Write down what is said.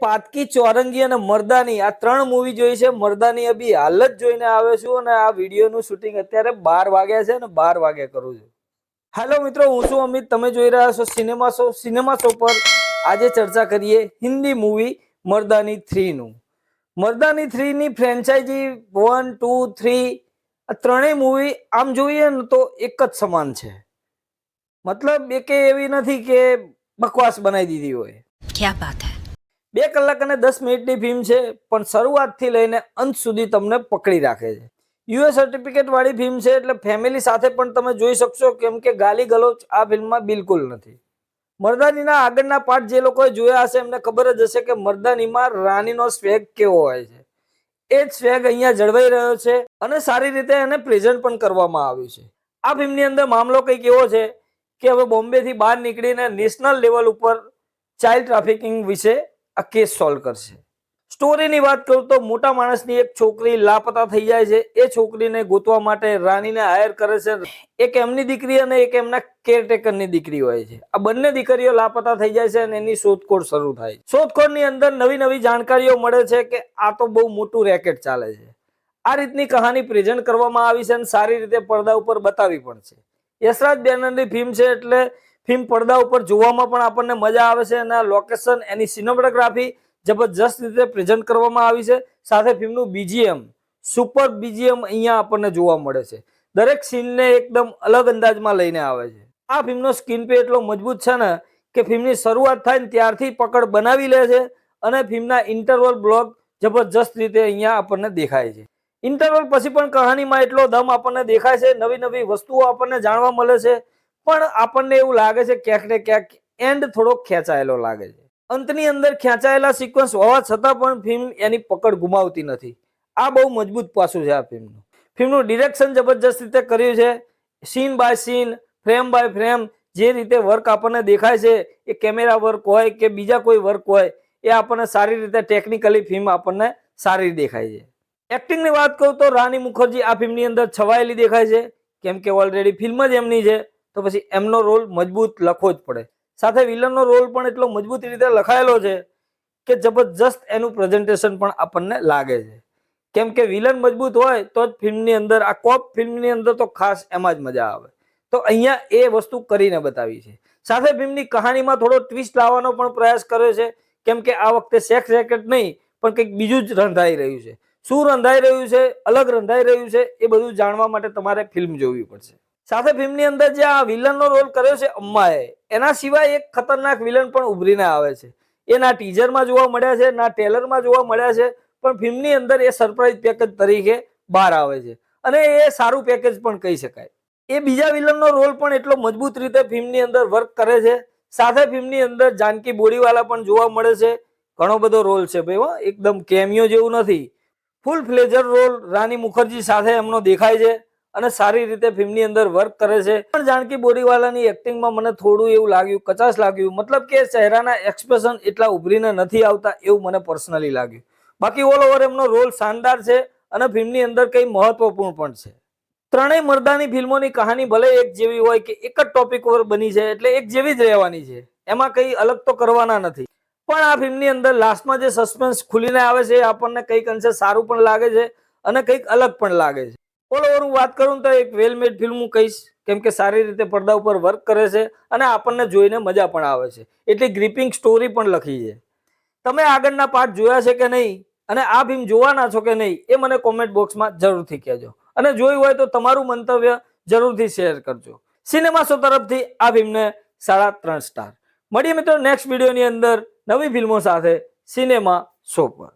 પાતકી, ચોરંગી અને મર્દાની આ 3 મૂવી જોઈ છે. મર્દાની અભી હાલ જ જોઈને આવ્યો છું અને આ વિડીયોનું શૂટિંગ અત્યારે 12 વાગ્યા છે અને 12 વાગે કરું છું. હેલો મિત્રો, હું છું અમિત. તમે જોઈ રહ્યા છો સિનેમા શો. સિનેમા શો પર આજે ચર્ચા કરીએ હિન્દી મૂવી મર્દાની 3 નું. મર્દાની 3 ની ફ્રેન્ચાઇઝી 1, 2, 3 આ ત્રણેય મૂવી આમ જોઈએ ને તો એક જ સમાન છે. મતલબ એકે એવી નથી કે બકવાસ બનાવી દીધી હોય. क्या बात है. 2 કલાક અને 10 મિનિટની ફિલ્મ છે, પણ શરૂઆતથી લઈને અંત સુધી તમને પકડી રાખે છે. યુએસ સર્ટિફિકેટ વાળી ફિલ્મ છે એટલે ફેમિલી સાથે પણ તમે જોઈ શકશો, કેમ કે ગાલી ગલોચ આ ફિલ્મમાં બિલકુલ નથી. મર્દાનીના આગળના પાર્ટ જે લોકોએ જોયા હશે એમને ખબર જ હશે કે મર્દાનીમાં રાનીનો સ્વેગ કેવો હોય છે. એ જ સ્વેગ અહીંયા જળવાઈ રહ્યો છે અને સારી રીતે એને પ્રેઝન્ટ પણ કરવામાં આવ્યું છે. આ ફિલ્મની અંદર મામલો કંઈક એવો છે કે હવે બોમ્બેથી બહાર નીકળીને નેશનલ લેવલ ઉપર ચાઇલ્ડ ટ્રાફિકિંગ વિશે આ કેસ સોલ્વ કરશે. સ્ટોરીની વાત કરું તો મોટા માણસની એક છોકરી લાપતા થઈ જાય છે. એ છોકરીને ગોતવા માટે રાનીને હાયર કરે છે. એક એમની દીકરી અને એક એમના કેરટેકરની દીકરી હોય છે. આ બંને દીકરીઓ લાપતા થઈ જાય છે અને એની શોધખોળ શરૂ થાય. શોધખોળની અંદર નવી નવી જાણકારીઓ મળે છે કે આ તો બહુ મોટું રેકેટ ચાલે છે. આ રીતની કહાની પ્રેઝન્ટ કરવામાં આવી છે અને સારી રીતે પડદા ઉપર બતાવી પણ છે. યશરાજ બેનરની ફિલ્મ છે એટલે ફિલ્મ પડદા ઉપર જોવામાં પણ આપણને મજા આવે છે અને લોકેશન, એની સિનેમેટોગ્રાફી જબરજસ્ત રીતે પ્રેઝન્ટ કરવામાં આવી છે. સાથે ફિલ્મનું બીજીએમ, સુપર બીજીએમ અહીંયા આપણને જોવા મળે છે. દરેક સીનને એકદમ અલગ અંદાજમાં લઈને આવે છે. આ ફિલ્મનો સ્ક્રીન પ્લે એટલો મજબૂત છે ને કે ફિલ્મની શરૂઆત થાય ને ત્યારથી પકડ બનાવી લે છે અને ફિલ્મના ઇન્ટરવલ બ્લોક જબરજસ્ત રીતે અહીંયા આપણને દેખાય છે. ઇન્ટરવલ પછી પણ કહાનીમાં એટલો દમ આપણને દેખાય છે. નવી નવી વસ્તુઓ આપણને જાણવા મળે છે, પણ આપણને એવું લાગે છે ક્યાંક ને ક્યાંક એન્ડ થોડો ખેંચાયેલો લાગે છે. અંતની અંદર ખેંચાયેલા સિક્વન્સ હોવા છતાં પણ ફિલ્મ એની પકડ ગુમાવતી નથી. આ બહુ મજબૂત પાસું છે આ ફિલ્મનું. ફિલ્મનું ડિરેક્શન જબરજસ્ત રીતે કર્યું છે. Scene by scene, frame by frame જે રીતે વર્ક આપણને દેખાય છે, એ કેમેરા વર્ક હોય કે બીજા કોઈ વર્ક હોય, એ આપણને સારી રીતે ટેકનિકલી ફિલ્મ આપણને સારી દેખાય છે. એક્ટિંગની વાત કરું તો રાની મુખર્જી આ ફિલ્મની અંદર છવાયેલી દેખાય છે, કેમ કે ઓલરેડી ફિલ્મ જ એમની છે તો પછી એમનો રોલ મજબૂત લખવો જ પડે. સાથે વિલનનો રોલ પણ એટલો મજબૂત રીતે લખાયેલો છે કે જબરજસ્ત એનું પ્રેઝન્ટેશન પણ આપણને લાગે છે. કેમ કે વિલન મજબૂત હોય તો જ ફિલ્મની અંદર, આ કોપ ફિલ્મની અંદર તો ખાસ એમાં જ મજા આવે. તો અહીંયા એ વસ્તુ કરીને બતાવી છે. સાથે ફિલ્મની કહાનીમાં થોડો ટ્વિસ્ટ લાવવાનો પણ પ્રયાસ કર્યો છે, કેમ કે આ વખતે સેક્સ રેકેટ નહીં પણ કંઈક બીજું જ રંધાઈ રહ્યું છે. શું રંધાઈ રહ્યું છે, અલગ રંધાઈ રહ્યું છે, એ બધું જાણવા માટે તમારે ફિલ્મ જોવી પડશે. સાથે ફિલ્મની અંદર જે આ વિલનનો રોલ કર્યો છે અમ્માએ, એના સિવાય એક ખતરનાક વિલન પણ ઉભરીને આવે છે. એ ના ટીઝરમાં જોવા મળ્યા છે, ના ટ્રેલરમાં જોવા મળ્યા છે, પણ ફિલ્મની અંદર એ સરપ્રાઈઝ પેકેજ તરીકે બહાર આવે છે અને એ સારું પેકેજ પણ કહી શકાય. એ બીજા વિલનનો રોલ પણ એટલો મજબૂત રીતે ફિલ્મની અંદર વર્ક કરે છે. સાથે ફિલ્મની અંદર જાનકી બોડીવાલા પણ જોવા મળે છે. ઘણો બધો રોલ છે ભાઈ, એકદમ કેમિયો જેવું નથી. ફૂલ ફ્લેજર રોલ રાની મુખર્જી સાથે એમનો દેખાય છે અને સારી રીતે ફિલ્મની અંદર વર્ક કરે છે. પણ જાનકી બોરીવાલાની એક્ટિંગમાં મને થોડું એવું લાગ્યું, કચાશ લાગ્યું. મતલબ કે ચહેરાના એક્સપ્રેશન એટલા ઉભરીને નથી આવતા એવું મને પર્સનલી લાગ્યું. બાકી ઓલ ઓવર એમનો રોલ શાનદાર છે અને ફિલ્મની અંદર કંઈ મહત્વપૂર્ણ પણ છે. ત્રણેય મર્દાની ફિલ્મોની કહાની ભલે એક જેવી હોય કે એક જ ટોપિક ઉપર બની છે એટલે એક જેવી જ રહેવાની છે, એમાં કંઈ અલગ તો કરવાના નથી. પણ આ ફિલ્મની અંદર લાસ્ટમાં જે સસ્પેન્સ ખુલીને આવે છે એ આપણને કંઈક અંશે સારું પણ લાગે છે અને કંઈક અલગ પણ લાગે છે. ઓલ ઓવર હું વાત કરું તો એક વેલ મેડ ફિલ્મ હું કહીશ, કેમ કે સારી રીતે પડદા ઉપર વર્ક કરે છે અને આપણને જોઈને મજા પણ આવે છે. એટલી ગ્રીપિંગ સ્ટોરી પણ લખી છે. તમે આગળના પાર્ટ જોયા છે કે નહીં અને આ ફિલ્મ જોવાના છો કે નહીં એ મને કોમેન્ટ બોક્સમાં જરૂરથી કહેજો અને જોયું હોય તો તમારું મંતવ્ય જરૂરથી શેર કરજો. સિનેમા શો તરફથી આ ફિલ્મને 3.5 સ્ટાર. મળીએ મિત્રો નેક્સ્ટ વિડીયોની અંદર નવી ફિલ્મો સાથે સિનેમા શો પર.